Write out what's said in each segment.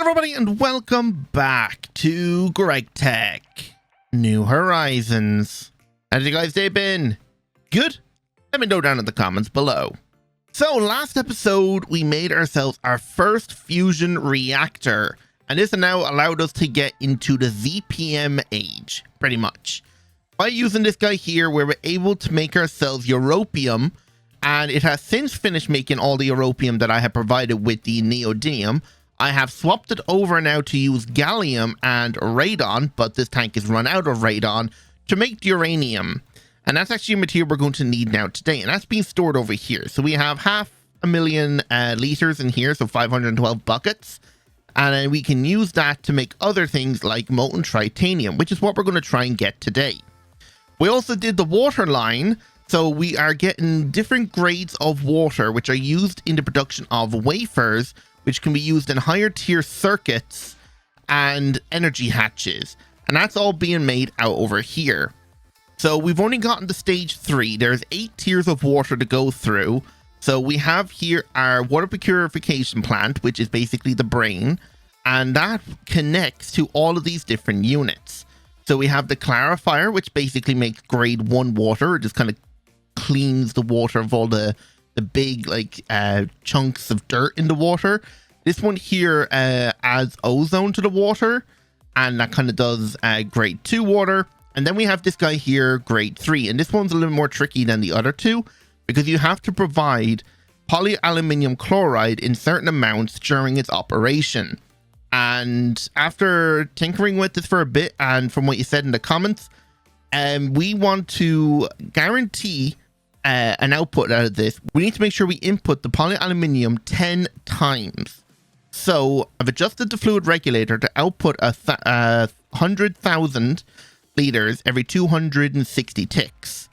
everybody, and welcome back to Gregtech New Horizons. How's you guys' day been? Good? Let me know down in the comments below. So last episode, we made ourselves our first fusion reactor, and this now allowed us to get into the ZPM age, pretty much. By using this guy here, we were able to make ourselves europium, and it has since finished making all the europium that I had provided with the neodymium. I have swapped it over now to use gallium and radon, but this tank is run out of radon, to make the uranium. And that's actually a material we're going to need now today, and that's being stored over here. So we have 500,000 liters in here, so 512 buckets. And then we can use that to make other things like molten titanium, which is what we're going to try and get today. We also did the water line, so we are getting different grades of water, which are used in the production of wafers, which can be used in higher tier circuits and energy hatches. And that's all being made out over here. So we've only gotten to stage 3. There's 8 tiers of water to go through. So we have here our water purification plant, which is basically the brain. And that connects to all of these different units. So we have the clarifier, which basically makes grade 1 water. It just kind of cleans the water of all the big chunks of dirt in the water. This one here adds ozone to the water, and that kind of does grade 2 water. And then we have this guy here, grade 3, and this one's a little more tricky than the other two because you have to provide polyaluminium chloride in certain amounts during its operation. And after tinkering with this for a bit, and from what you said in the comments, we want to guarantee an output out of this. We need to make sure we input the polyaluminium 10 times. So I've adjusted the fluid regulator to output 100,000 liters every 260 ticks.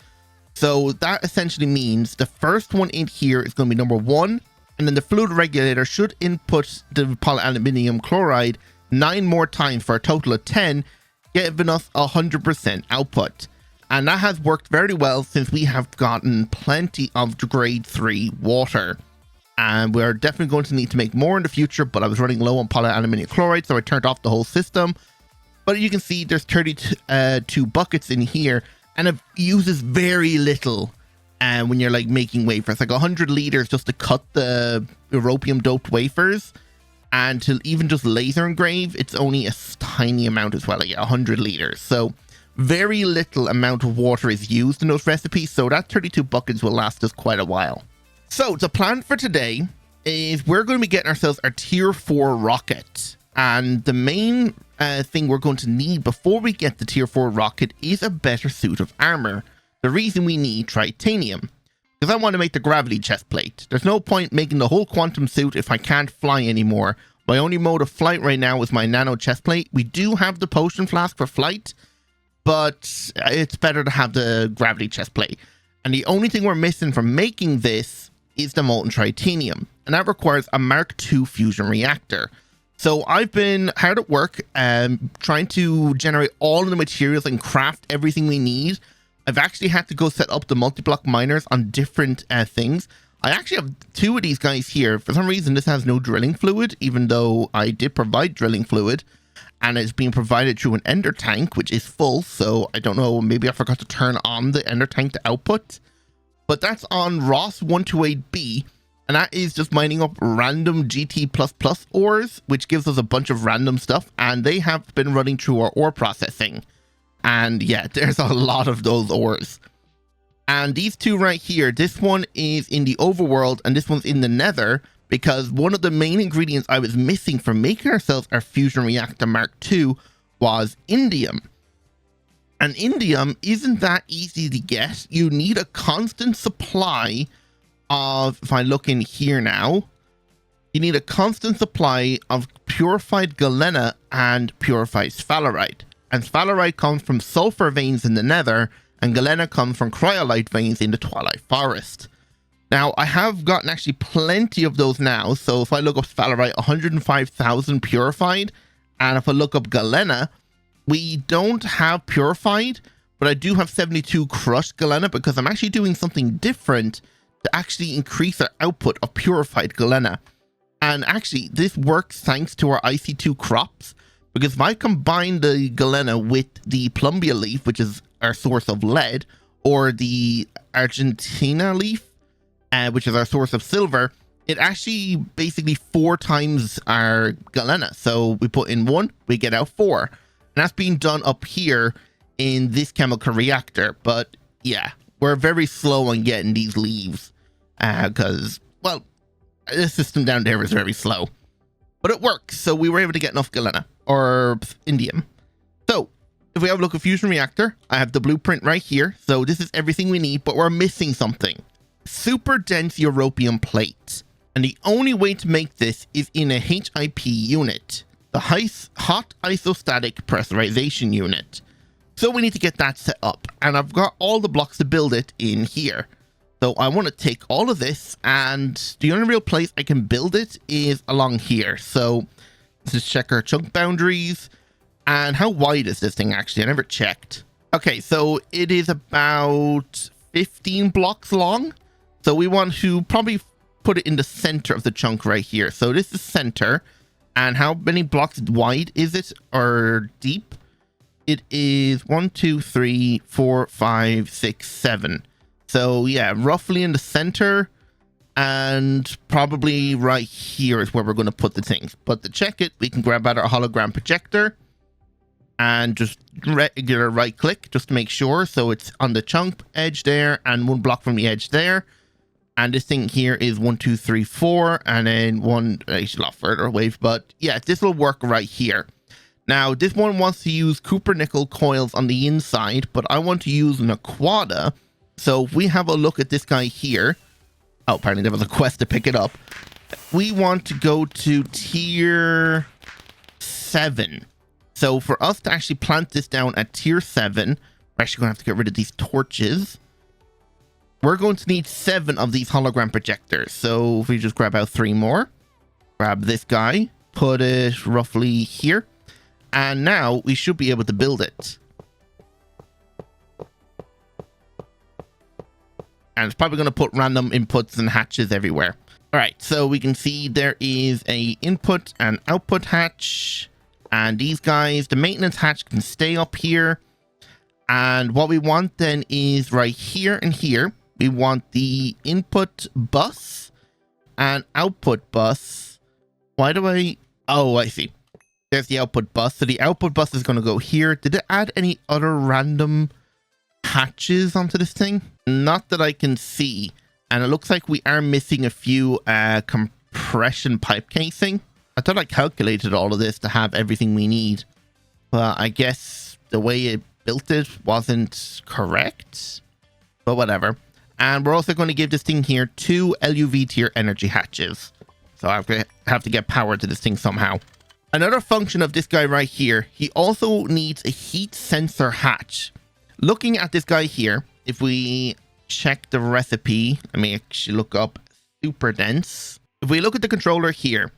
So that essentially means the first one in here is going to be number 1, and then the fluid regulator should input the polyaluminium chloride 9 more times for a total of 10, giving us 100% output. And that has worked very well since we have gotten plenty of grade 3 water. And we're definitely going to need to make more in the future, but I was running low on polyaluminium chloride, so I turned off the whole system. But you can see there's 32 buckets in here, and it uses very little when you're like making wafers, like 100 liters just to cut the europium doped wafers. And to even just laser engrave, it's only a tiny amount as well, like 100 liters. So very little amount of water is used in those recipes, so that 32 buckets will last us quite a while. So the plan for today is we're going to be getting ourselves our tier 4 rocket, and the main thing we're going to need before we get the tier 4 rocket is a better suit of armor. The reason we need titanium, because I want to make the gravity chest plate. There's no point making the whole quantum suit if I can't fly anymore. My only mode of flight right now is my nano chest plate. We do have the potion flask for flight, but it's better to have the gravity chest plate. And the only thing we're missing from making this is the molten titanium, and that requires a Mark II fusion reactor. So I've been hard at work trying to generate all of the materials and craft everything we need. I've actually had to go set up the multi-block miners on different things. I actually have 2 of these guys here. For some reason, this has no drilling fluid, even though I did provide drilling fluid. And it's being provided through an ender tank, which is full. So I don't know, maybe I forgot to turn on the ender tank to output. But that's on ROS 128B. And that is just mining up random GT++ ores, which gives us a bunch of random stuff. And they have been running through our ore processing. And yeah, there's a lot of those ores. And these 2 right here, this one is in the overworld and this one's in the nether, because one of the main ingredients I was missing for making ourselves our fusion reactor Mark II was indium. And indium isn't that easy to get. You need a constant supply of, if I look in here now, you need a constant supply of purified galena and purified sphalerite. And sphalerite comes from sulfur veins in the nether, and galena comes from cryolite veins in the Twilight Forest. Now, I have gotten actually plenty of those now. So if I look up sphalerite, 105,000 purified. And if I look up galena, we don't have purified, but I do have 72 crushed galena because I'm actually doing something different to actually increase our output of purified galena. And actually, this works thanks to our IC2 crops, because if I combine the galena with the plumbia leaf, which is our source of lead, or the Argentina leaf, which is our source of silver, it actually basically 4 times our galena. So we put in 1, we get out 4. And that's being done up here in this chemical reactor. But yeah, we're very slow on getting these leaves because, well, the system down there is very slow. But it works, so we were able to get enough galena, or indium. So, if we have a look at fusion reactor, I have the blueprint right here. So this is everything we need, but we're missing something. Super dense europium plate. And the only way to make this is in a HIP unit, the hot isostatic pressurization unit. So we need to get that set up, and I've got all the blocks to build it in here. So I want to take all of this, and the only real place I can build it is along here. So let's just check our chunk boundaries. And how wide is this thing actually? I never checked. Okay, so it is about 15 blocks long. So we want to probably put it in the center of the chunk right here. So this is center. And how many blocks wide is it, or deep? It is 1, 2, 3, 4, 5, 6, 7. So yeah, roughly in the center, and probably right here is where we're going to put the things. But to check it, we can grab out our hologram projector and just regular right click just to make sure. So it's on the chunk edge there and 1 block from the edge there. And this thing here is 1, 2, 3, 4, and then 1, actually a lot further away. But yeah, this will work right here. Now, this one wants to use copper nickel coils on the inside, but I want to use an aquada. So if we have a look at this guy here. Oh, apparently there was a quest to pick it up. We want to go to tier 7. So for us to actually plant this down at tier 7, we're actually going to have to get rid of these torches. We're going to need 7 of these hologram projectors. So if we just grab out 3 more, grab this guy, put it roughly here. And now we should be able to build it. And it's probably going to put random inputs and hatches everywhere. All right, so we can see there is a input and output hatch. And these guys, the maintenance hatch can stay up here. And what we want then is right here and here. We want the input bus and output bus. Why do I... Oh, I see. There's the output bus. So the output bus is going to go here. Did it add any other random hatches onto this thing? Not that I can see. And it looks like we are missing a few compression pipe casing. I thought I calculated all of this to have everything we need. But I guess the way it built it wasn't correct. But whatever. And we're also going to give this thing here 2 LUV tier energy hatches. So I have to get power to this thing somehow. Another function of this guy right here, he also needs a heat sensor hatch. Looking at this guy here, if we check the recipe, let me actually look up super dense. If we look at the controller here,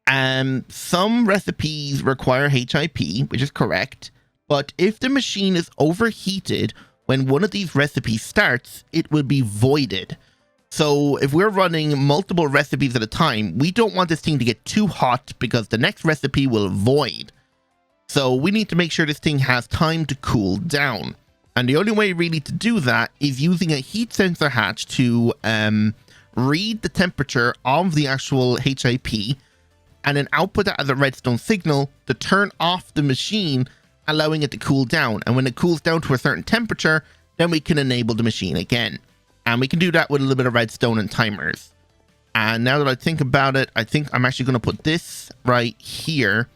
some recipes require HIP, which is correct. But if the machine is overheated when one of these recipes starts, it will be voided. So if we're running multiple recipes at a time, we don't want this thing to get too hot because the next recipe will void. So we need to make sure this thing has time to cool down. And the only way really to do that is using a heat sensor hatch to read the temperature of the actual HIP and then output that as a redstone signal to turn off the machine, allowing it to cool down. And when it cools down to a certain temperature, then we can enable the machine again. And we can do that with a little bit of redstone and timers. And now that I think about it, I think I'm actually going to put this right here.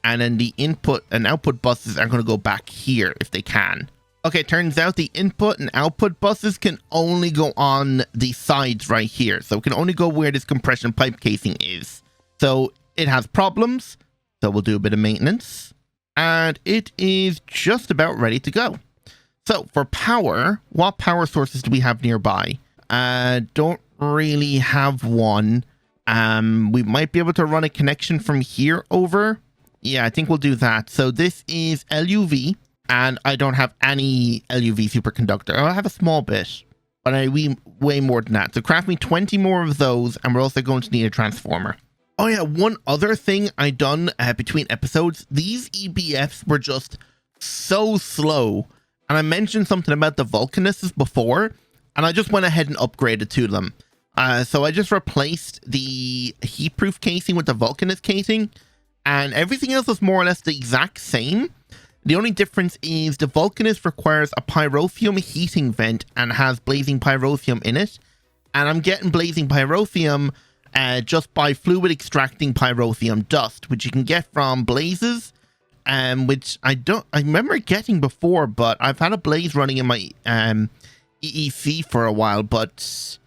And then the input and output buses are going to go back here if they can. Okay, turns out the input and output buses can only go on the sides right here. So it can only go where this compression pipe casing is. So it has problems. So we'll do a bit of maintenance. And it is just about ready to go. So for power, what power sources do we have nearby? Don't really have one. We might be able to run a connection from here over. Yeah, I think we'll do that. So this is LUV, and I don't have any LUV superconductor. I have a small bit, but I need way more than that. So craft me 20 more of those, and we're also going to need a transformer. Oh yeah, one other thing I done between episodes, these EBFs were just so slow. And I mentioned something about the Vulcanuses before, and I just went ahead and upgraded to them. So I just replaced the heat-proof casing with the Vulcanus casing, and everything else was more or less the exact same. The only difference is the Vulcanus requires a pyrotheum heating vent and has blazing pyrotheum in it. And I'm getting blazing pyrotheum just by fluid extracting pyrotheum dust, which you can get from blazes, which I remember getting before, but I've had a blaze running in my EEC for a while, but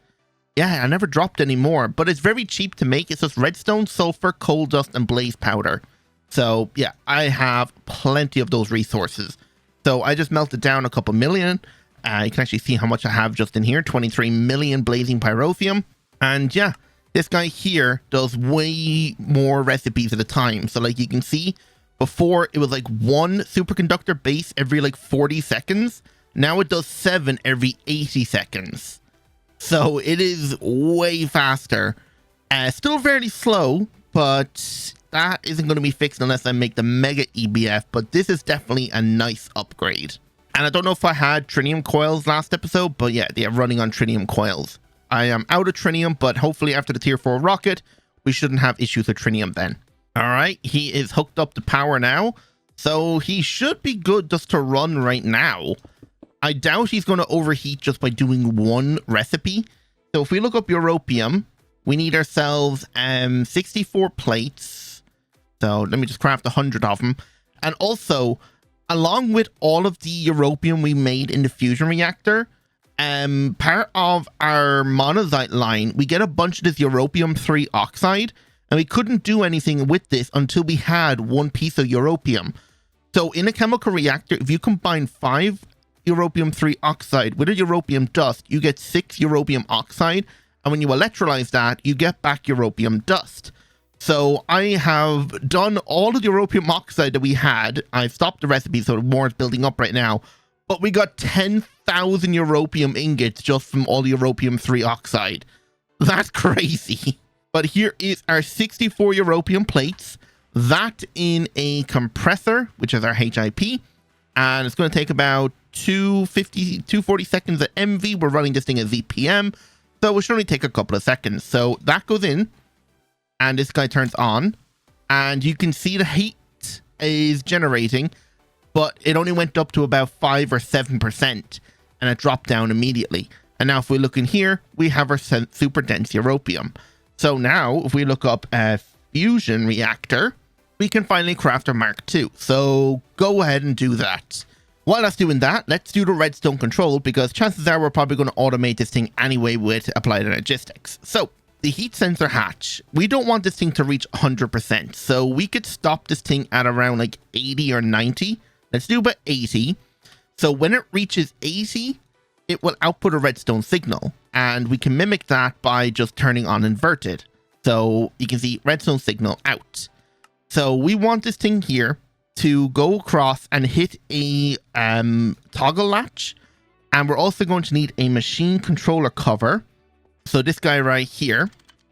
yeah, I never dropped any more. But it's very cheap to make. It's just redstone, sulfur, coal dust, and blaze powder. So yeah, I have plenty of those resources. So I just melted down a couple million. You can actually see how much I have just in here, 23 million blazing pyrotheum. And yeah, this guy here does way more recipes at a time. So like you can see, before it was like 1 superconductor base every like 40 seconds. Now it does 7 every 80 seconds. So it is way faster. Still very slow, but that isn't going to be fixed unless I make the Mega EBF. But this is definitely a nice upgrade. And I don't know if I had tritium coils last episode, but yeah, they are running on tritium coils. I am out of tritium, but hopefully after the tier 4 rocket, we shouldn't have issues with tritium then. All right, he is hooked up to power now, so he should be good just to run right now. I doubt he's going to overheat just by doing 1 recipe. So if we look up europium, we need ourselves 64 plates. So let me just craft 100 of them. And also, along with all of the europium we made in the fusion reactor, part of our monazite line, we get a bunch of this europium-3 oxide, and we couldn't do anything with this until we had 1 piece of europium. So in a chemical reactor, if you combine 5 europium-3 oxide with a europium dust, you get 6 europium oxide, and when you electrolyze that, you get back europium dust. So I have done all of the europium oxide that we had. I've stopped the recipe, so more is building up right now. But we got 10,000 europium ingots just from all the europium-3 oxide. That's crazy. But here is our 64 europium plates. That in a compressor, which is our HIP. And it's going to take about 240 seconds at MV. We're running this thing at ZPM. So it should only take a couple of seconds. So that goes in. And this guy turns on. And you can see the heat is generating. But it only went up to about 5 or 7%. And it dropped down immediately. And now if we look in here, we have our super dense europium. So now if we look up a fusion reactor, we can finally craft our Mark II. So go ahead and do that. While that's doing that, let's do the redstone control, because chances are we're probably going to automate this thing anyway with applied energistics. So the heat sensor hatch, we don't want this thing to reach 100%. So we could stop this thing at around like 80 or 90. Let's do about 80. So when it reaches 80, it will output a redstone signal. And we can mimic that by just turning on inverted. So you can see redstone signal out. So we want this thing here to go across and hit a toggle latch. And we're also going to need a machine controller cover. So this guy right here.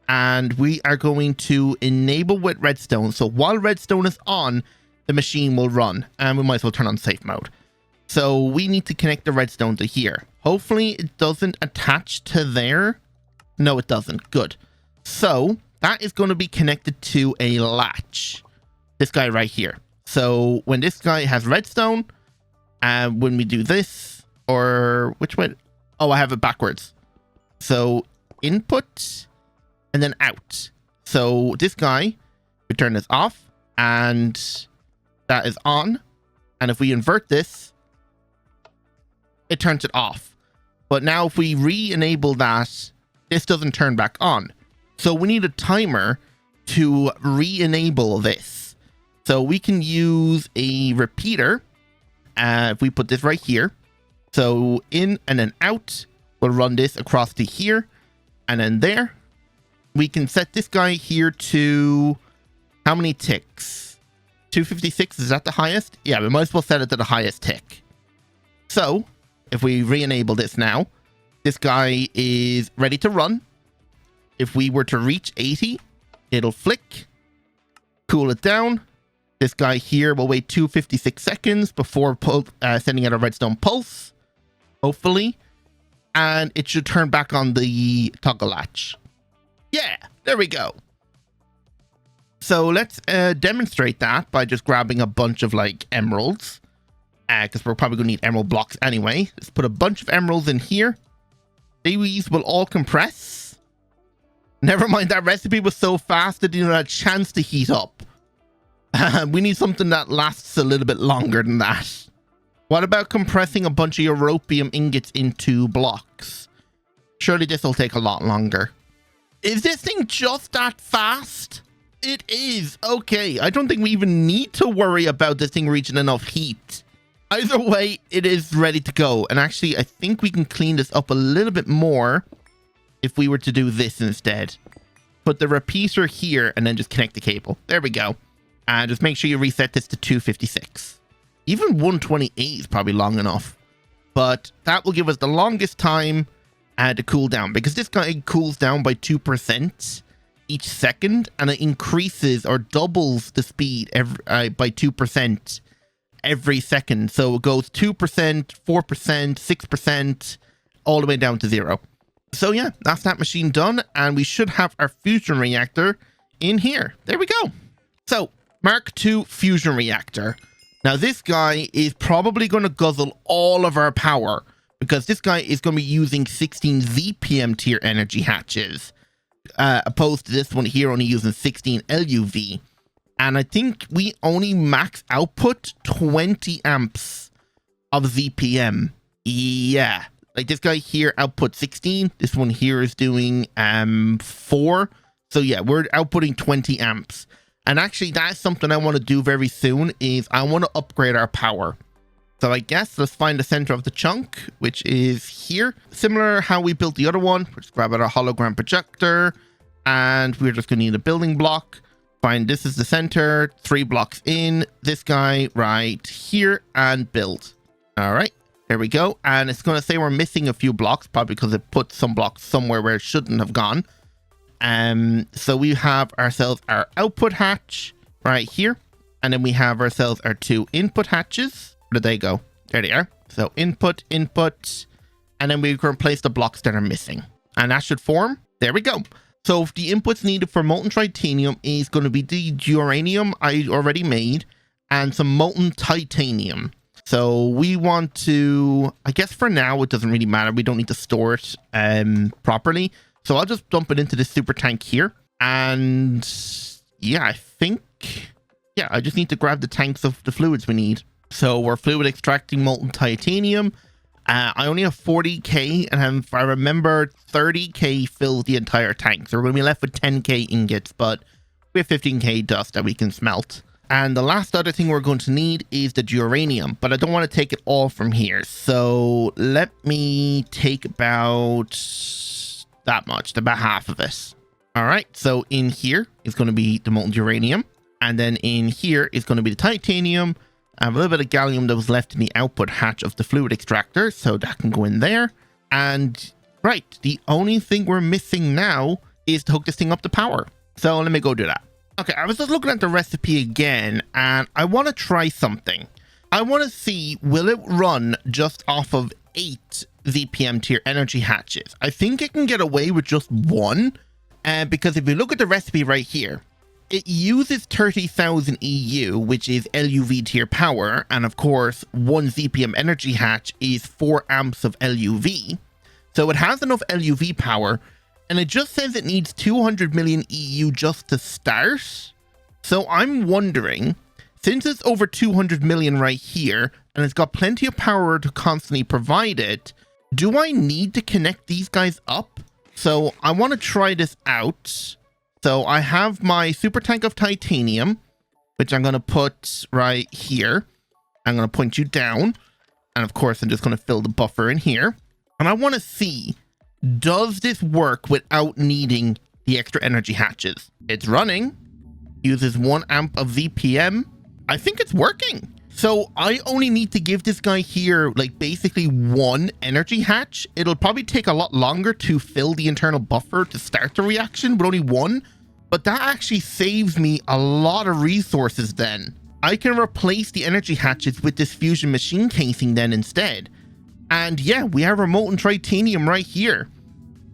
And we are going to enable with redstone. So while redstone is on, the machine will run. And we might as well turn on safe mode. So we need to connect the redstone to here. Hopefully it doesn't attach to there. No, it doesn't. Good. So that is going to be connected to a latch. This guy right here. So when this guy has redstone, when we do this, or which way? Oh, I have it backwards. So input and then out. So this guy, we turn this off and that is on. And if we invert this, it turns it off. But now if we re-enable that, this doesn't turn back on. So we need a timer to re-enable this. So we can use a repeater. If we put this right here. So in and then out. We'll run this across to here. And then there. We can set this guy here to how many ticks? 256, is that the highest? Yeah, we might as well set it to the highest tick. So if we re-enable this now, this guy is ready to run. If we were to reach 80, It'll flick, cool it down. This guy here will wait 256 seconds before sending out a redstone pulse, hopefully. And it should turn back on the toggle latch. Yeah, there we go. So let's demonstrate that by just grabbing a bunch of like emeralds. Because we're probably going to need emerald blocks anyway. Let's put a bunch of emeralds in here. These will all compress. Never mind, that recipe was so fast it didn't have a chance to heat up. We need something that lasts a little bit longer than that. What about compressing a bunch of europium ingots into blocks? Surely this will take a lot longer. Is this thing just that fast? It is. Okay, I don't think we even need to worry about this thing reaching enough heat. Either way, it is ready to go. And actually, I think we can clean this up a little bit more if we were to do this instead. Put the repeater here and then just connect the cable. There we go. And just make sure you reset this to 256. Even 128 is probably long enough. But that will give us the longest time to cool down. Because this guy cools down by 2% each second. And it increases or doubles the speed by 2% every second. So it goes 2%, 4%, 6%, all the way down to 0. So yeah, that's that machine done. And we should have our fusion reactor in here. There we go. So Mark II fusion reactor. Now this guy is probably going to guzzle all of our power because this guy is going to be using 16 ZPM tier energy hatches, opposed to this one here only using 16 LUV. And I think we only max output 20 amps of ZPM. Yeah, like this guy here output 16. This one here is doing 4. So yeah, we're outputting 20 amps. And actually, that's something I want to do very soon, is I want to upgrade our power. So I guess let's find the center of the chunk, which is here. Similar how we built the other one. We'll just grab out our hologram projector, and we're just going to need a building block. Find this is the center, 3 blocks in, this guy right here, and build. All right, there we go. And it's going to say we're missing a few blocks, probably because it put some blocks somewhere where it shouldn't have gone. So we have ourselves our output hatch right here. And then we have ourselves our 2 input hatches. Where did they go? There they are. So input, input, and then we can place the blocks that are missing. And that should form. There we go. So the inputs needed for molten titanium is going to be the uranium I already made and some molten titanium. So we want to, I guess for now, it doesn't really matter. We don't need to store it properly. So I'll just dump it into this super tank here. And yeah, I think, yeah, I just need to grab the tanks of the fluids we need. So we're fluid extracting molten titanium. I only have 40k, and if I remember, 30k fills the entire tank. So we're going to be left with 10k ingots, but we have 15k dust that we can smelt. And the last other thing we're going to need is the uranium, but I don't want to take it all from here. So let me take about that much, about half of it. All right, so in here is going to be the molten uranium, and then in here is going to be the titanium. I have a little bit of gallium that was left in the output hatch of the fluid extractor, so that can go in there. And right, the only thing we're missing now is to hook this thing up to power. So let me go do that. Okay, I was just looking at the recipe again, and I want to try something. I want to see, will it run just off of 8 ZPM tier energy hatches? I think it can get away with just 1, because if you look at the recipe right here, it uses 30,000 EU, which is LUV tier power, and of course, 1 ZPM energy hatch is 4 amps of LUV. So it has enough LUV power, and it just says it needs 200 million EU just to start. So I'm wondering, since it's over 200 million right here, and it's got plenty of power to constantly provide it, do I need to connect these guys up? So I want to try this out. So I have my super tank of titanium, which I'm going to put right here. I'm going to point you down. And of course, I'm just going to fill the buffer in here. And I want to see, does this work without needing the extra energy hatches? It's running, uses 1 amp of ZPM. I think it's working. So I only need to give this guy here, like basically 1 energy hatch. It'll probably take a lot longer to fill the internal buffer to start the reaction, but only 1. But that actually saves me a lot of resources then. I can replace the energy hatches with this fusion machine casing then instead. And yeah, we have remote and titanium right here.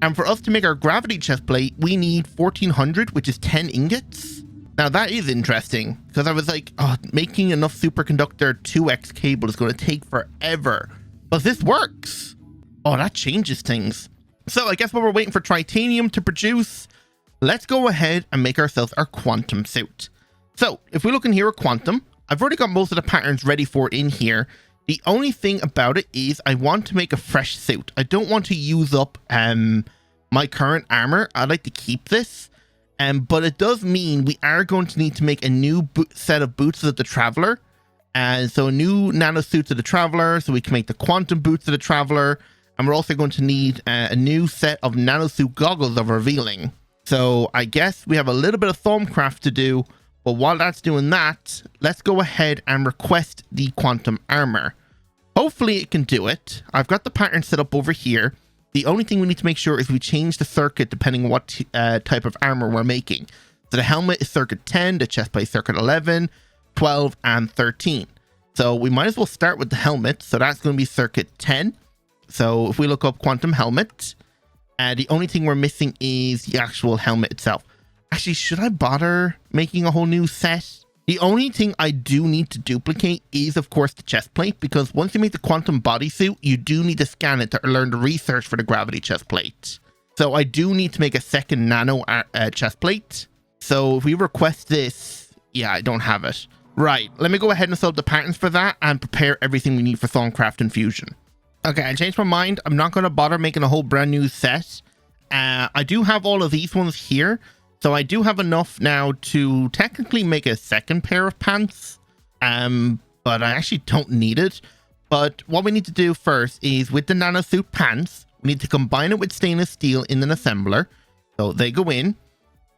And for us to make our gravity chest plate, we need 1400, which is 10 ingots. Now that is interesting, because I was like, oh, making enough superconductor 2x cable is going to take forever. But this works. Oh, that changes things. So I guess while we're waiting for titanium to produce, let's go ahead and make ourselves our quantum suit. So if we look in here at quantum, I've already got most of the patterns ready for it in here. The only thing about it is I want to make a fresh suit. I don't want to use up my current armor. I'd like to keep this. But it does mean we are going to need to make a new set of boots of the Traveler. And so a new nano suits of the Traveler, so we can make the quantum boots of the Traveler. And we're also going to need a new set of nanosuit goggles of Revealing. So I guess we have a little bit of Thaumcraft to do. But while that's doing that, let's go ahead and request the quantum armor. Hopefully it can do it. I've got the pattern set up over here. The only thing we need to make sure is we change the circuit depending on what type of armor we're making. So the helmet is circuit 10, the chestplate circuit 11, 12, and 13. So we might as well start with the helmet. So that's going to be circuit 10. So if we look up quantum helmet, the only thing we're missing is the actual helmet itself. Actually, should I bother making a whole new set? The only thing I do need to duplicate is, of course, the chest plate, because once you make the quantum bodysuit, you do need to scan it to learn the research for the gravity chest plate. So I do need to make a second nano chest plate. So if we request this, yeah, I don't have it. Right, let me go ahead and set up the patterns for that and prepare everything we need for Thaumcraft and Fusion. Okay, I changed my mind. I'm not going to bother making a whole brand new set. I do have all of these ones here. So I do have enough now to technically make a second pair of pants, but I actually don't need it. But what we need to do first is with the nanosuit pants, we need to combine it with stainless steel in an assembler. So they go in,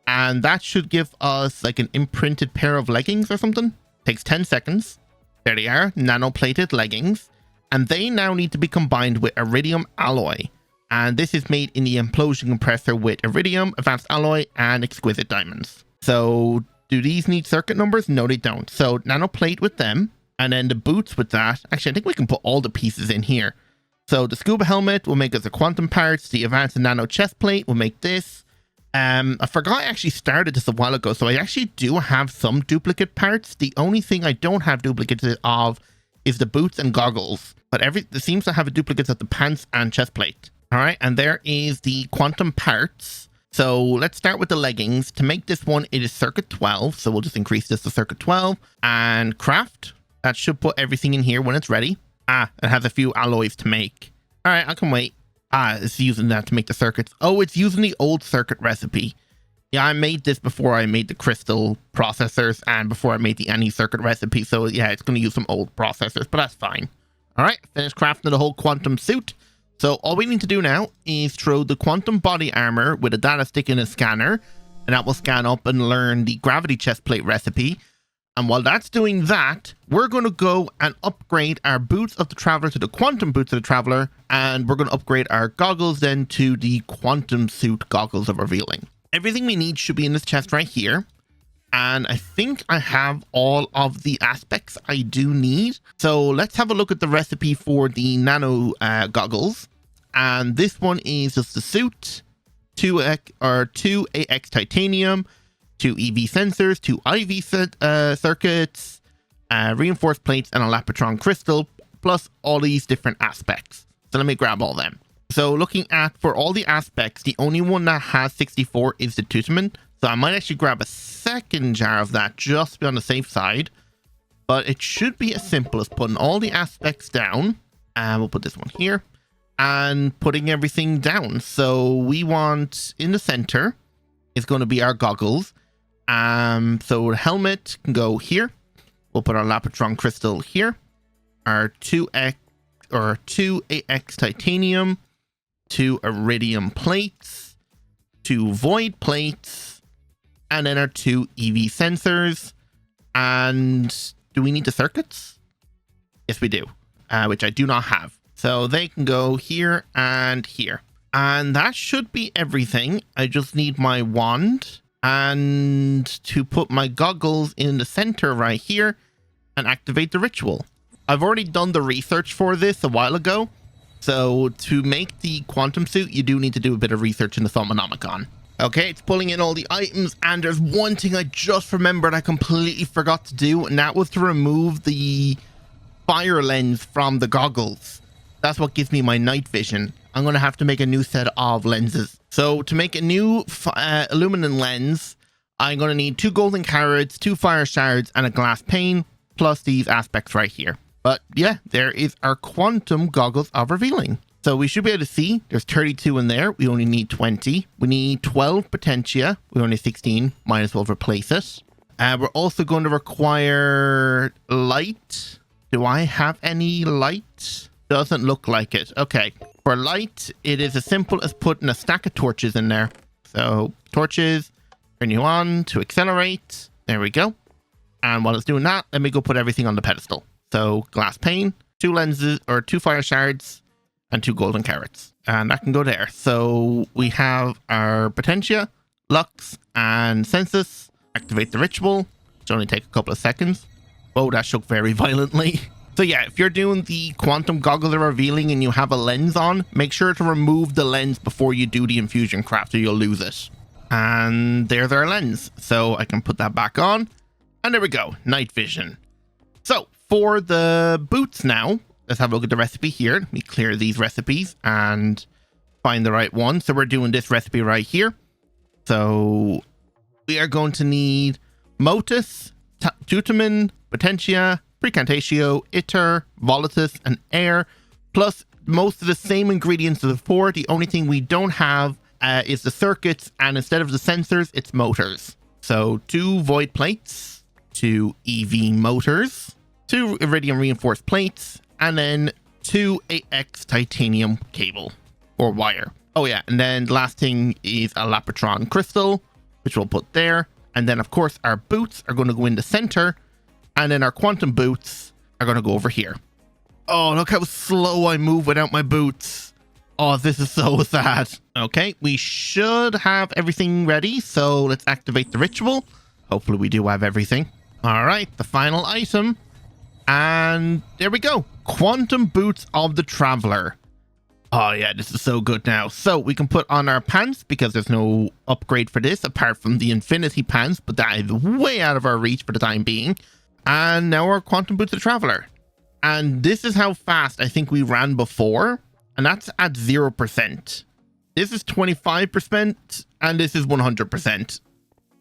and that should give us like an imprinted pair of leggings or something. Takes 10 seconds. There they are, nano-plated leggings. And they now need to be combined with iridium alloy. And this is made in the implosion compressor with iridium, advanced alloy, and exquisite diamonds. So do these need circuit numbers? No, they don't. So nanoplate with them, and then the boots with that. Actually, I think we can put all the pieces in here. So the scuba helmet will make us the quantum parts. The advanced nano chest plate will make this. I forgot I actually started this a while ago, so I actually do have some duplicate parts. The only thing I don't have duplicates of is the boots and goggles. But it seems to have a duplicates of the pants and chest plate. All right, and there is the quantum parts. So let's start with the leggings. To make this one, it is circuit 12. So we'll just increase this to circuit 12. And craft. That should put everything in here when it's ready. It has a few alloys to make. All right, I can wait. It's using that to make the circuits. Oh, it's using the old circuit recipe. Yeah, I made this before I made the crystal processors and before I made the anti-circuit recipe. So yeah, it's going to use some old processors, but that's fine. All right, finish crafting the whole quantum suit. So all we need to do now is throw the quantum body armor with a data stick in a scanner, and that will scan up and learn the gravity chest plate recipe. And while that's doing that, we're going to go and upgrade our boots of the Traveler to the quantum boots of the Traveler, and we're going to upgrade our goggles then to the QuantumSuit goggles of Revealing. Everything we need should be in this chest right here. And I think I have all of the aspects I do need. So let's have a look at the recipe for the nano goggles. And this one is just the suit, 2 AX titanium, 2 EV sensors, 2 IV circuits, reinforced plates, and a Lapotron crystal, plus all these different aspects. So let me grab all them. So looking at, for all the aspects, the only one that has 64 is the Tutamen. So I might actually grab a second jar of that just to be on the safe side. But it should be as simple as putting all the aspects down. And we'll put this one here. And putting everything down. So we want, in the center, is going to be our goggles. So the helmet can go here. We'll put our Lapotron crystal here. Our 2 AX titanium. 2 iridium plates. 2 void plates. And then our 2 EV sensors. And do we need the circuits? Yes, we do. Which I do not have. So they can go here and here. And that should be everything. I just need my wand. and to put my goggles in the center right here and activate the ritual. I've already done the research for this a while ago. So to make the quantum suit, you do need to do a bit of research in the Thaumonomicon. Okay, it's pulling in all the items, and there's one thing I just remembered I completely forgot to do, and that was to remove the fire lens from the goggles. That's what gives me my night vision. I'm going to have to make a new set of lenses. So to make a new aluminum lens, I'm going to need 2 golden carrots, 2 fire shards, and a glass pane, plus these aspects right here. But yeah, there is our quantum goggles of revealing. So we should be able to see there's 32 in there. We only need 20. We need 12 potentia. We only 16. Might as well replace it. We're also going to require light. Do I have any light? Doesn't look like it. Okay. For light, it is as simple as putting a stack of torches in there. So torches, turn you on to accelerate. There we go. And while it's doing that, let me go put everything on the pedestal. So glass pane, 2 lenses or 2 fire shards, and 2 golden carrots. And that can go there. So we have our potentia, lux, and census. Activate the ritual, which only take a couple of seconds. Oh, that shook very violently. So yeah, if you're doing the quantum goggles are revealing and you have a lens on, make sure to remove the lens before you do the infusion craft or you'll lose it. And there's our lens. So I can put that back on. And there we go, night vision. So for the boots now, let's have a look at the recipe here. Let me clear these recipes and find the right one. So we're doing this recipe right here. So we are going to need motus, tutamen, potentia, precantatio, iter, volatus, and air, plus most of the same ingredients as before. The only thing we don't have is the circuits, and instead of the sensors, it's motors. So 2 void plates, 2 EV motors, 2 iridium reinforced plates, and then 2 8x titanium cable or wire. Oh yeah, and then the last thing is a lapotron crystal, which we'll put there. And then of course our boots are going to go in the center, and then our quantum boots are going to go over here. Oh, look how slow I move without my boots. Oh, this is so sad. Okay, we should have everything ready, so let's activate the ritual. Hopefully we do have everything. All right, the final item. And there we go. Quantum boots of the traveler. Oh yeah, this is so good now. So we can put on our pants because there's no upgrade for this apart from the infinity pants, but that is way out of our reach for the time being. And now our quantum boots of the traveler. And this is how fast I think we ran before. And that's at 0%. This is 25% and this is 100%.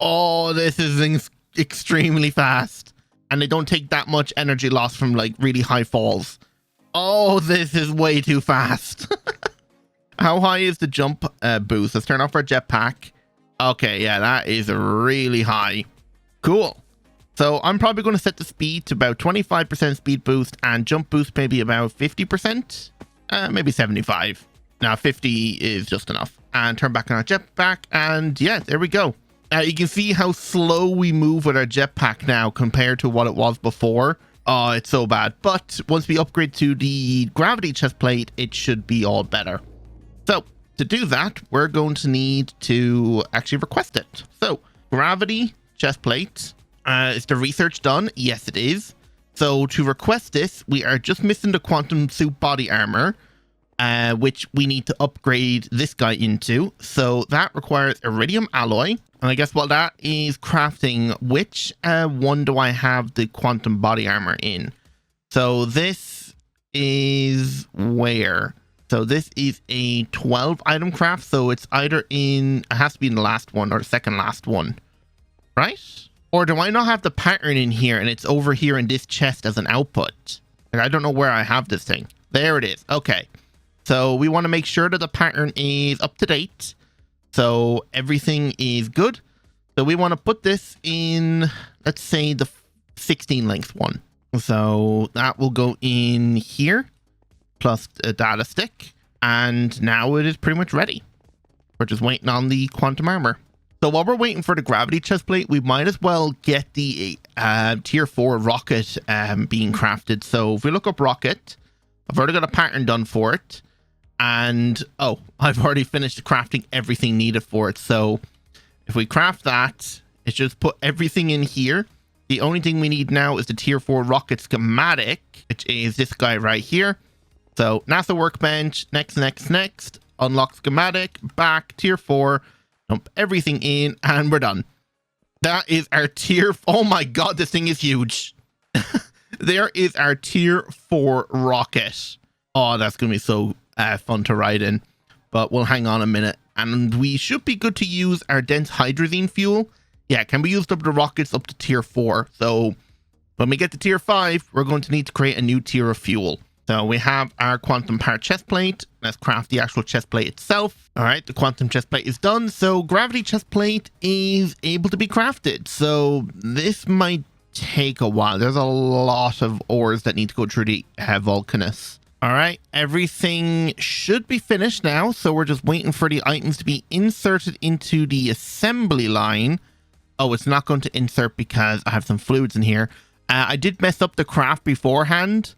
Oh, this is extremely fast. And they don't take that much energy loss from like really high falls. Oh, this is way too fast. How high is the jump boost? Let's turn off our jetpack. Okay, yeah, that is really high. Cool. So I'm probably going to set the speed to about 25% speed boost and jump boost maybe about 50%. Maybe 75. Now 50 is just enough. And turn back on our jetpack. And yeah, there we go. You can see how slow we move with our jetpack now compared to what it was before. Oh, it's so bad. But once we upgrade to the gravity chest plate, it should be all better. So to do that, we're going to need to actually request it. So gravity chest plate. Is the research done? Yes, it is. So to request this, we are just missing the quantum suit body armor, which we need to upgrade this guy into. So that requires iridium alloy. And I guess what that is crafting, which one do I have the quantum body armor in? So this is where? So this is a 12 item craft. So it's either in, it has to be in the last one or the second last one, right? Or do I not have the pattern in here and it's over here in this chest as an output? Like, I don't know where I have this thing. There it is. Okay. So we want to make sure that the pattern is up to date. So everything is good. So we want to put this in, let's say the 16 length one. So that will go in here plus a data stick. And now it is pretty much ready. We're just waiting on the quantum armor. So while we're waiting for the gravity chest plate, we might as well get the tier 4 rocket being crafted. So if we look up rocket, I've already got a pattern done for it. And, oh, I've already finished crafting everything needed for it. So If we craft that, it's just put everything in here. The only thing we need now is the tier 4 rocket schematic, which is this guy right here. So NASA workbench, next, unlock schematic, back, tier 4, dump everything in, and we're done. That is our tier, oh my god, this thing is huge. There is our tier 4 rocket. Oh, that's going to be so fun to ride in. But we'll hang on a minute. And we should be good to use our dense hydrazine fuel. Yeah, can be used up to rockets up to tier 4. So when we get to tier 5, we're going to need to create a new tier of fuel. So we have our quantum power chest plate. Let's craft the actual chest plate itself. All right, the quantum chest plate is done. So gravity chest plate is able to be crafted. So this might take a while. There's a lot of ores that need to go through the volcanus. All right, everything should be finished now. So we're just waiting for the items to be inserted into the assembly line. Oh, it's not going to insert because I have some fluids in here. I did mess up the craft beforehand.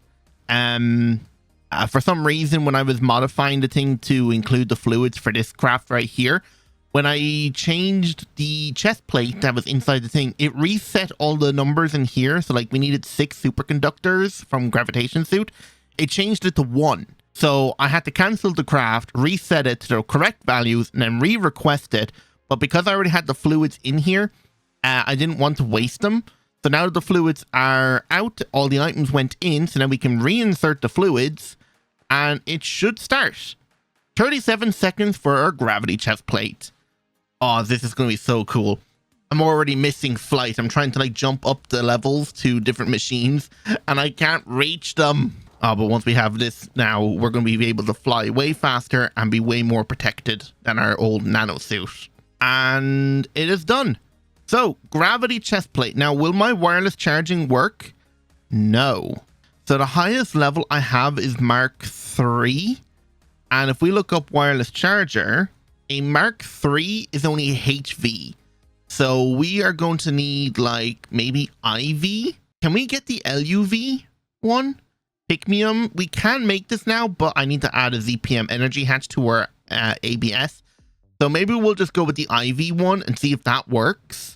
For some reason, when I was modifying the thing to include the fluids for this craft right here, when I changed the chest plate that was inside the thing, it reset all the numbers in here. So like we needed 6 superconductors from QuantumSuit. It changed it to 1. So I had to cancel the craft, reset it to the correct values, and then re-request it. But because I already had the fluids in here, I didn't want to waste them. So now that the fluids are out, all the items went in. So now we can reinsert the fluids and it should start. 37 seconds for our gravity chest plate. Oh, this is going to be so cool. I'm already missing flight. I'm trying to like jump up the levels to different machines and I can't reach them. Oh, but once we have this now, we're going to be able to fly way faster and be way more protected than our old nano suit. And it is done. So, gravity chest plate. Now, will my wireless charging work? No. So, the highest level I have is Mark 3. And if we look up wireless charger, a Mark 3 is only HV. So, we are going to need, like, maybe IV. Can we get the LUV one? Picmium. We can make this now, but I need to add a ZPM energy hatch to our ABS. So maybe we'll just go with the IV one and see if that works.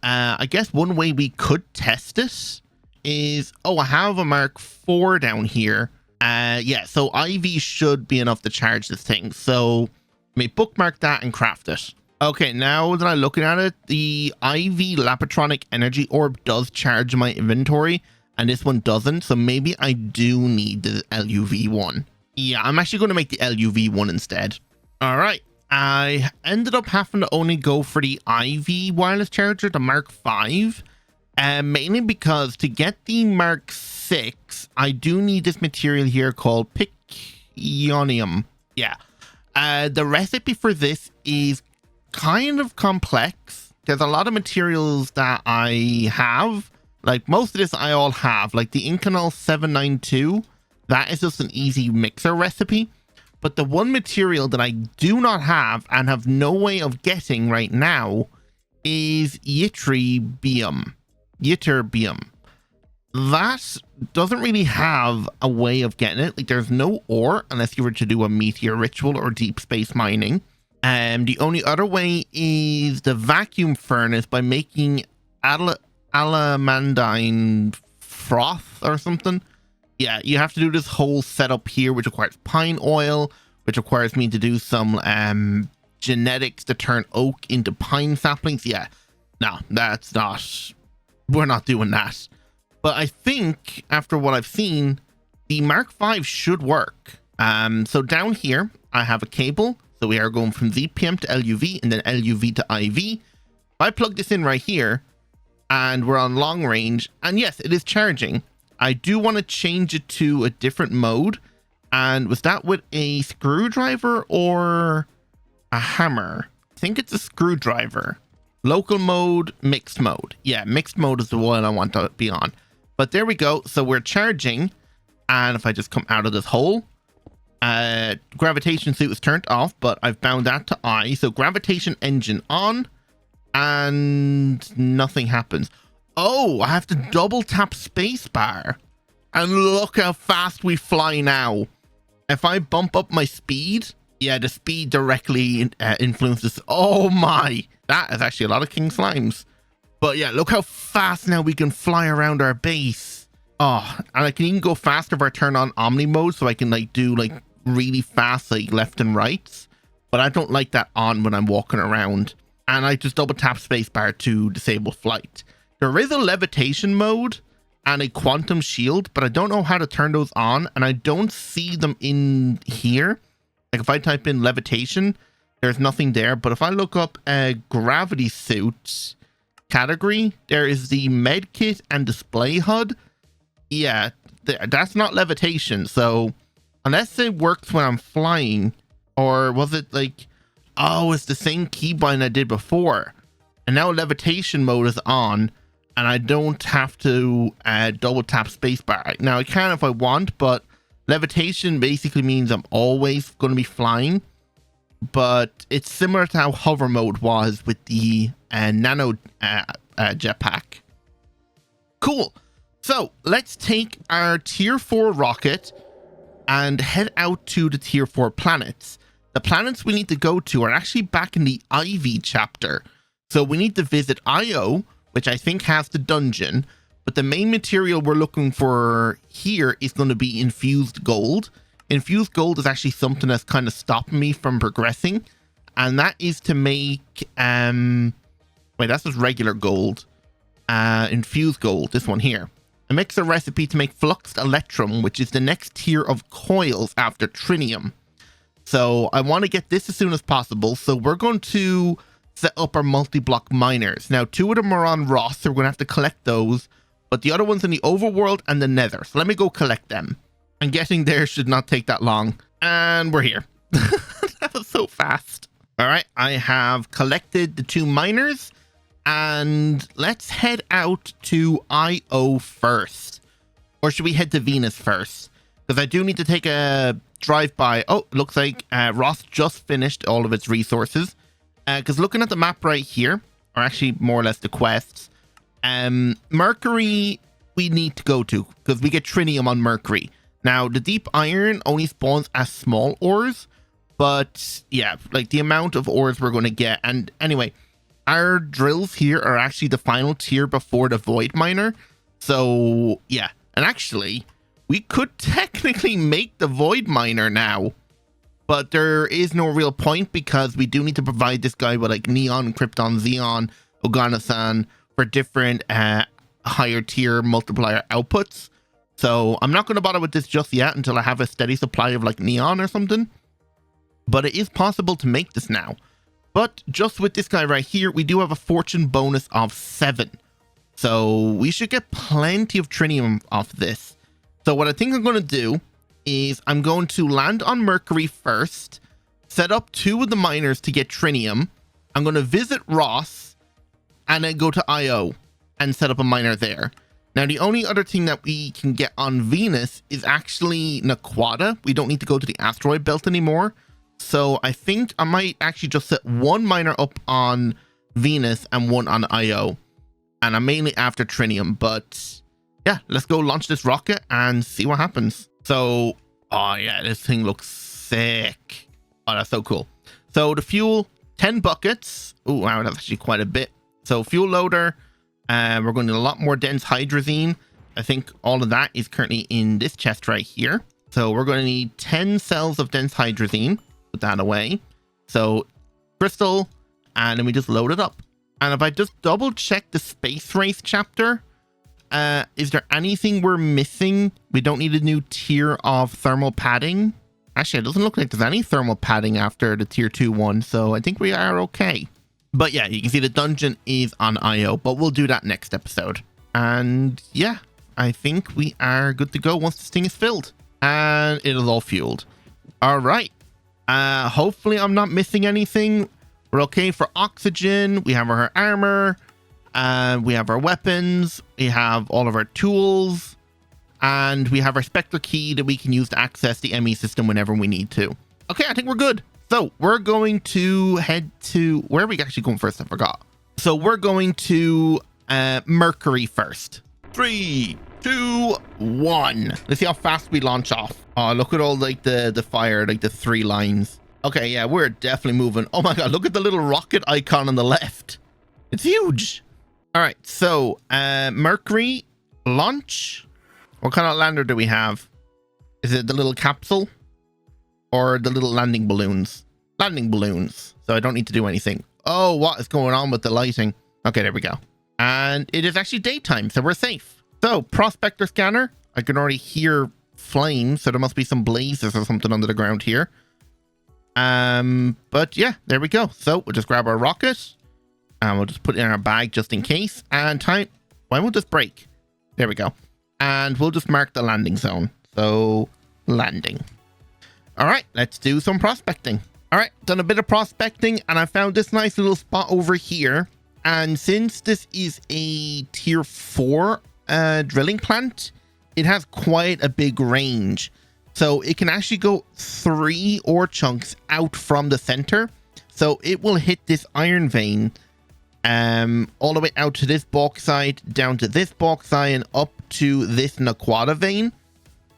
I guess one way we could test it is... Oh, I have a Mark 4 down here. Yeah, so IV should be enough to charge this thing. So let me bookmark that and craft it. Okay, now that I'm looking at it, the IV Lapatronic Energy Orb does charge my inventory. And this one doesn't. So maybe I do need the LUV one. Yeah, I'm actually going to make the LUV one instead. All right. I ended up having to only go for the IV wireless charger, the Mark 5, mainly because to get the Mark 6, I do need this material here called pycnium. Yeah, the recipe for this is kind of complex. There's a lot of materials that I have, like most of this I all have, like the Inconel 792, that is just an easy mixer recipe. But the one material that I do not have and have no way of getting right now is ytterbium. That doesn't really have a way of getting it. Like there's no ore unless you were to do a meteor ritual or deep space mining. The only other way is the vacuum furnace by making alamandine froth or something. Yeah, you have to do this whole setup here, which requires pine oil, which requires me to do some genetics to turn oak into pine saplings. Yeah, no, that's not... We're not doing that. But I think, after what I've seen, the Mark 5 should work. So down here, I have a cable. So we are going from ZPM to LUV and then LUV to IV. I plug this in right here, and we're on long range. And yes, it is charging. I do want to change it to a different mode. And was that with a screwdriver or a hammer? I think it's a screwdriver. Local mode, mixed mode. Yeah, mixed mode is the one I want to be on. But there we go. So we're charging. And if I just come out of this hole, gravitation suit is turned off, but I've bound that to I. So gravitation engine on and nothing happens. Oh, I have to double tap spacebar. And look how fast we fly now. If I bump up my speed, yeah, the speed directly influences. Oh my. That is actually a lot of king slimes. But yeah, look how fast now we can fly around our base. Oh, and I can even go faster if I turn on Omni mode, so I can like do like really fast like left and rights. But I don't like that on when I'm walking around. And I just double tap spacebar to disable flight. There is a levitation mode and a quantum shield, but I don't know how to turn those on, and I don't see them in here. Like if I type in levitation, there's nothing there. But if I look up a gravity suit category, there is the med kit and display HUD. Yeah, that's not levitation. So unless it works when I'm flying, or was it like, oh, it's the same keybind I did before, and now levitation mode is on, and I don't have to double tap spacebar. Now I can if I want, but levitation basically means I'm always going to be flying. But it's similar to how hover mode was with the nano jetpack. Cool. So let's take our tier 4 rocket and head out to the tier 4 planets. The planets we need to go to are actually back in the Ivy chapter. So we need to visit Io, which I think has the dungeon. But the main material we're looking for here is going to be infused gold. Infused gold is actually something that's kind of stopping me from progressing. And that is to make... wait, that's just regular gold. Infused gold, this one here. It makes a recipe to make fluxed electrum, which is the next tier of coils after trinium. So I want to get this as soon as possible. So we're going to set up our multi-block miners. Now, 2 of them are on Ross, so we're going to have to collect those. But the other one's in the overworld and the nether. So let me go collect them. And getting there should not take that long. And we're here. That was so fast. All right, I have collected the 2 miners. And let's head out to Io first. Or should we head to Venus first? Because I do need to take a drive-by. Oh, looks like Ross just finished all of its resources. Because looking at the map right here, or actually more or less the quests, Mercury we need to go to because we get trinium on Mercury. Now, the deep iron only spawns as small ores, but yeah, like the amount of ores we're going to get. And anyway, our drills here are actually the final tier before the void miner. So yeah, and actually we could technically make the void miner now, but there is no real point because we do need to provide this guy with like neon, krypton, xeon, Ogana-san for different higher tier multiplier outputs. So I'm not going to bother with this just yet until I have a steady supply of like neon or something. But it is possible to make this now. But just with this guy right here, we do have a fortune bonus of 7. So we should get plenty of trinium off this. So what I think I'm going to do is I'm going to land on Mercury first, set up 2 of the miners to get trinium. I'm going to visit Ross and then go to Io and set up a miner there. Now, the only other thing that we can get on Venus is actually Naquata. We don't need to go to the asteroid belt anymore. So I think I might actually just set 1 miner up on Venus and 1 on Io. And I'm mainly after trinium, but yeah, let's go launch this rocket and see what happens. So, oh yeah, this thing looks sick. Oh, that's so cool. So the fuel, 10 buckets. Oh, wow, that's actually quite a bit. So fuel loader, we're going to need a lot more dense hydrazine. I think all of that is currently in this chest right here. So we're going to need 10 cells of dense hydrazine. Put that away. So crystal, and then we just load it up. And if I just double check the space race chapter, is there anything we're missing? We don't need a new tier of thermal padding. Actually, it doesn't look like there's any thermal padding after the tier 2 one, so I think we are okay. But yeah, you can see the dungeon is on Io, but we'll do that next episode. And yeah, I think we are good to go once this thing is filled. And it is all fueled. All right. Hopefully I'm not missing anything. We're okay for oxygen. We have our armor. We have our weapons. We have all of our tools. And we have our spectral key that we can use to access the ME system whenever we need to. Okay, I think we're good. So we're going to head to... Where are we actually going first? I forgot. So we're going to Mercury first. 3, 2, 1. Let's see how fast we launch off. Oh, look at all like the fire, like the 3 lines. Okay, yeah, we're definitely moving. Oh my god, look at the little rocket icon on the left. It's huge. All right, so Mercury launch. What kind of lander do we have? Is it the little capsule or the little landing balloons? Landing balloons. So I don't need to do anything. Oh, what is going on with the lighting? Okay, there we go. And it is actually daytime, so we're safe. So prospector scanner. I can already hear flames, so there must be some blazes or something under the ground here. But yeah, there we go. So we'll just grab our rocket and we'll just put it in our bag just in case. And time. Why won't this break? There we go. And we'll just mark the landing zone. So landing. All right, let's do some prospecting. All right, done a bit of prospecting and I found this nice little spot over here. And since this is a tier 4 drilling plant, it has quite a big range. So it can actually go 3 ore chunks out from the center. So it will hit this iron vein all the way out to this bauxite, down to this bauxite, and up to this Naquata vein.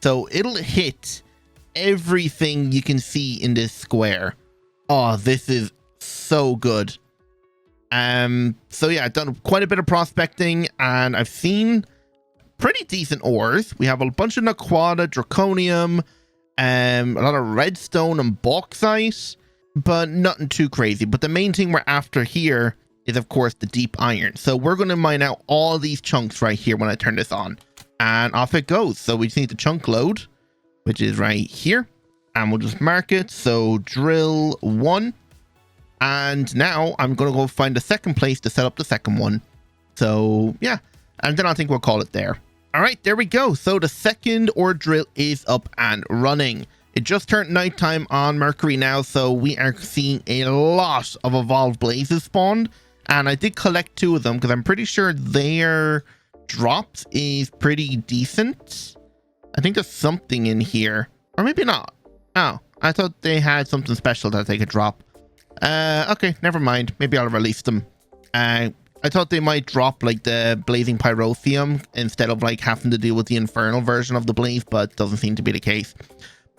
So it'll hit everything you can see in this square. Oh, this is so good. So yeah, I've done quite a bit of prospecting and I've seen pretty decent ores. We have a bunch of Naquata, Draconium, a lot of redstone and bauxite, but nothing too crazy. But the main thing we're after here is, of course, the deep iron. So we're going to mine out all these chunks right here when I turn this on. And off it goes. So we just need the chunk load, which is right here. And we'll just mark it. So drill 1. And now I'm going to go find the second place to set up the second one. So yeah, and then I think we'll call it there. All right, there we go. So the second ore drill is up and running. It just turned nighttime on Mercury now, so we are seeing a lot of evolved blazes spawned. And I did collect 2 of them because I'm pretty sure their drops is pretty decent. I think there's something in here, or maybe not. Oh, I thought they had something special that they could drop. Okay, never mind. Maybe I'll release them. I thought they might drop like the blazing pyrotheum instead of like having to deal with the infernal version of the blaze, but doesn't seem to be the case.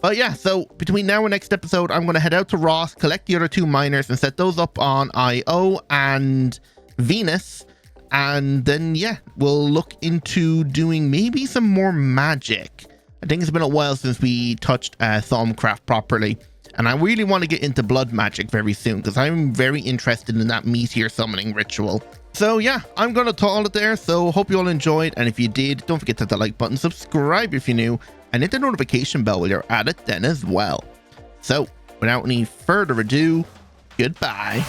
But yeah, so between now and next episode, I'm going to head out to Ross, collect the other 2 miners and set those up on Io and Venus. And then, yeah, we'll look into doing maybe some more magic. I think it's been a while since we touched Thaumcraft properly. And I really want to get into blood magic very soon because I'm very interested in that meteor summoning ritual. So yeah, I'm going to call it there. So hope you all enjoyed. And if you did, don't forget to hit that like button, subscribe if you're new, and hit the notification bell while you're at it then as well. So without any further ado, goodbye.